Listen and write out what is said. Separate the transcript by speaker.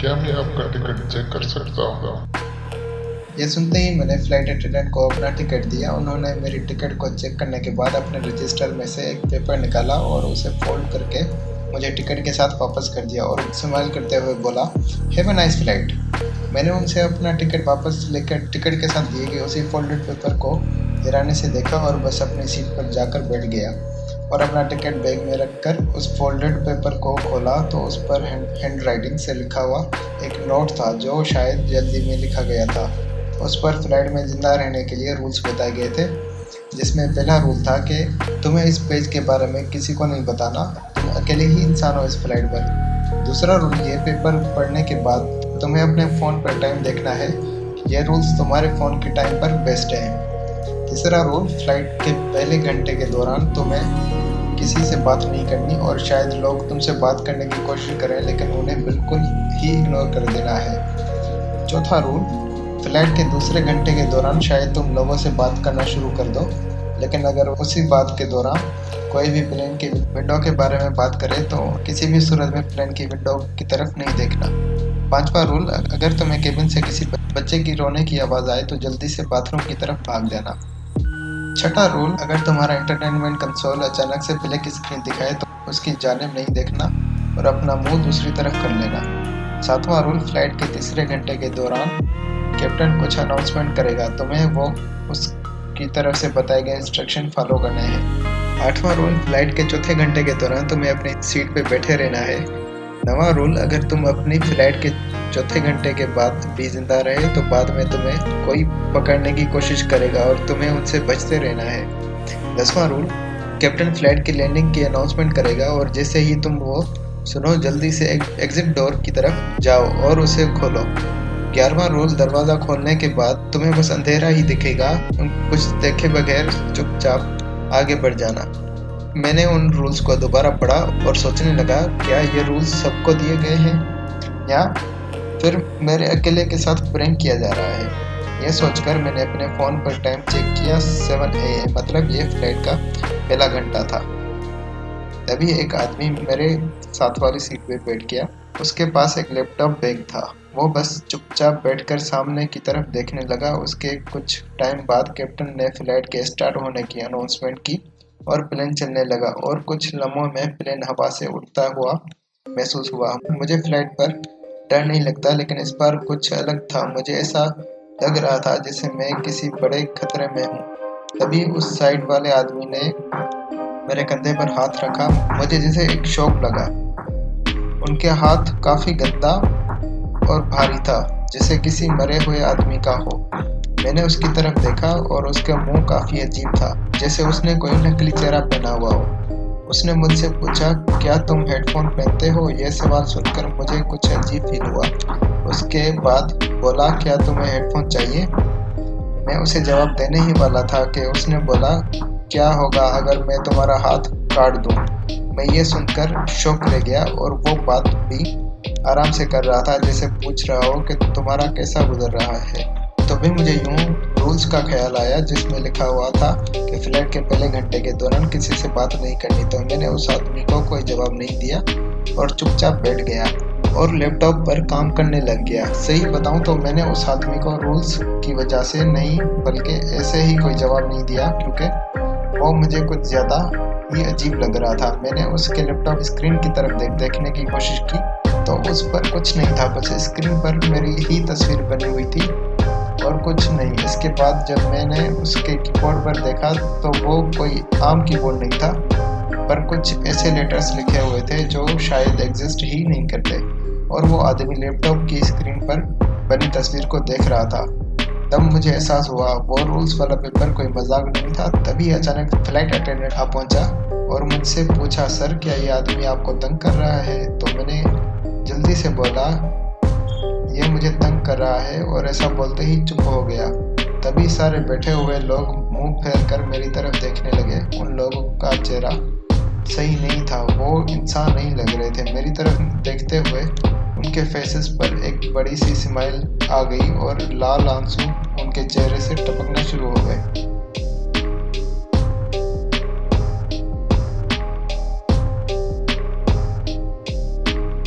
Speaker 1: क्या मैं आपका टिकट चेक कर सकता हूँ?
Speaker 2: ये सुनते ही मैंने फ्लाइट अटेंडेंट को अपना टिकट दिया। उन्होंने मेरी टिकट को चेक करने के बाद अपने रजिस्टर में से एक पेपर निकाला और उसे फोल्ड करके मुझे टिकट के साथ वापस कर दिया और स्माइल करते हुए बोला, हैव अ नाइस फ्लाइट। मैंने उनसे अपना टिकट वापस लेकर टिकट के साथ दिए गए उसी फोल्डेड पेपर को हैरानी से देखा और बस अपनी सीट पर जाकर बैठ गया और अपना टिकट बैग में रखकर उस फोल्डेड पेपर को खोला तो उस पर हैंड राइटिंग से लिखा हुआ एक नोट था जो शायद जल्दी में लिखा गया था। उस पर फ्लाइट में ज़िंदा रहने के लिए रूल्स बताए गए थे, जिसमें पहला रूल था कि तुम्हें इस पेज के बारे में किसी को नहीं बताना, तुम अकेले ही इंसान हो इस फ्लाइट पर। दूसरा रूल ये, पेपर पढ़ने के बाद तुम्हें अपने फ़ोन पर टाइम देखना है, ये रूल्स तुम्हारे फ़ोन के टाइम पर बेस्ड हैं। तीसरा रूल, फ्लाइट के पहले घंटे के दौरान तुम्हें किसी से बात नहीं करनी और शायद लोग तुमसे बात करने की कोशिश करें लेकिन उन्हें बिल्कुल ही इग्नोर कर देना है। चौथा रूल, फ्लाइट के दूसरे घंटे के दौरान शायद तुम लोगों से बात करना शुरू कर दो, लेकिन अगर उसी बात के दौरान कोई भी प्लेन की विंडो के बारे में बात करे तो किसी भी सूरत में प्लेन की विंडो की तरफ नहीं देखना। पांचवा रूल, अगर तुम्हें केबिन से किसी बच्चे की रोने की आवाज़ आए तो जल्दी से बाथरूम की तरफ भाग जाना। छठा रूल, अगर तुम्हारा एंटरटेनमेंट कंसोल अचानक से ब्लैक स्क्रीन दिखाए तो उसकी जानिब नहीं देखना और अपना मुंह दूसरी तरफ कर लेना। सातवां रूल, फ्लाइट के तीसरे घंटे के दौरान कैप्टन कुछ अनाउंसमेंट करेगा, तुम्हें वो उसकी तरफ से बताए गए इंस्ट्रक्शन फॉलो करने हैं। आठवां रूल, फ्लाइट के चौथे घंटे के दौरान तुम्हें अपनी सीट पर बैठे रहना है। नवां रूल, अगर तुम अपनी फ्लाइट के चौथे घंटे के बाद भी जिंदा रहे तो बाद में तुम्हें कोई पकड़ने की कोशिश करेगा और तुम्हें उनसे बचते रहना है। 10वां रूल, कैप्टन फ्लाइट की लैंडिंग की अनाउंसमेंट करेगा और जैसे ही तुम वो सुनो जल्दी से एग्जिट डोर की तरफ जाओ और उसे खोलो। 11वां रूल, दरवाज़ा खोलने के बाद तुम्हें बस अंधेरा ही दिखेगा, कुछ देखे बगैर चुपचाप आगे बढ़ जाना। मैंने उन रूल्स को दोबारा पढ़ा और सोचने लगा, क्या ये रूल्स सबको दिए गए हैं या फिर मेरे अकेले के साथ प्रैंक किया जा रहा है। यह सोचकर मैंने अपने फ़ोन पर टाइम चेक किया, 7 AM, मतलब ये फ्लाइट का पहला घंटा था। तभी एक आदमी मेरे साथ वाली सीट पे बैठ गया। उसके पास एक लैपटॉप बैग था। वो बस चुपचाप बैठकर सामने की तरफ देखने लगा। उसके कुछ टाइम बाद कैप्टन ने फ्लाइट के स्टार्ट होने की अनाउंसमेंट की और प्लेन चलने लगा और कुछ लम्हों में प्लेन हवा से उड़ता हुआ महसूस हुआ। मुझे फ्लाइट पर डर नहीं लगता, लेकिन इस बार कुछ अलग था। मुझे ऐसा लग रहा था जैसे मैं किसी बड़े खतरे में हूँ। तभी उस साइड वाले आदमी ने मेरे कंधे पर हाथ रखा। मुझे जैसे एक शॉक लगा। उनके हाथ काफ़ी गंदा और भारी था, जैसे किसी मरे हुए आदमी का हो। मैंने उसकी तरफ देखा और उसका मुंह काफ़ी अजीब था, जैसे उसने कोई नकली चेहरा पहना हुआ हो। उसने मुझसे पूछा, क्या तुम हेडफोन पहनते हो? यह सवाल सुनकर मुझे कुछ अजीब फील हुआ। उसके बाद बोला, क्या तुम्हें हेडफोन चाहिए? मैं उसे जवाब देने ही वाला था कि उसने बोला, क्या होगा अगर मैं तुम्हारा हाथ काट दूं? मैं ये सुनकर शॉक रह गया और वो बात भी आराम से कर रहा था, जैसे पूछ रहा हो कि तुम्हारा कैसा गुजर रहा है। तो भी मुझे यूं रूल्स का ख्याल आया जिसमें लिखा हुआ था कि फ्लाइट के पहले घंटे के दौरान किसी से बात नहीं करनी। तो मैंने उस आदमी को कोई जवाब नहीं दिया और चुपचाप बैठ गया और लैपटॉप पर काम करने लग गया। सही बताऊं तो मैंने उस आदमी को रूल्स की वजह से नहीं बल्कि ऐसे ही कोई जवाब नहीं दिया, क्योंकि वो मुझे कुछ ज़्यादा ही अजीब लग रहा था। मैंने उसके लैपटॉप स्क्रीन की तरफ देखने की कोशिश की तो उस पर कुछ नहीं था, बस स्क्रीन पर मेरी ही तस्वीर बनी हुई थी और कुछ नहीं। इसके बाद जब मैंने उसके कीबोर्ड पर देखा तो वो कोई आम कीबोर्ड नहीं था, पर कुछ ऐसे लेटर्स लिखे हुए थे जो शायद एग्जिस्ट ही नहीं करते, और वो आदमी लैपटॉप की स्क्रीन पर बनी तस्वीर को देख रहा था। तब मुझे एहसास हुआ वो रूल्स वाला पेपर कोई मजाक नहीं था। तभी अचानक फ्लाइट अटेंडेंट आ पहुंचा और मुझसे पूछा, सर क्या ये आदमी आपको तंग कर रहा है? तो मैंने जल्दी से बोला, ये मुझे तंग कर रहा है, और ऐसा बोलते ही चुप हो गया। तभी सारे बैठे हुए लोग मुंह फेर कर मेरी तरफ देखने लगे। उन लोगों का चेहरा सही नहीं था, वो इंसान नहीं लग रहे थे। मेरी तरफ देखते हुए उनके फेसेस पर एक बड़ी सी स्माइल आ गई और लाल आंसू उनके चेहरे से टपकना शुरू हो गए।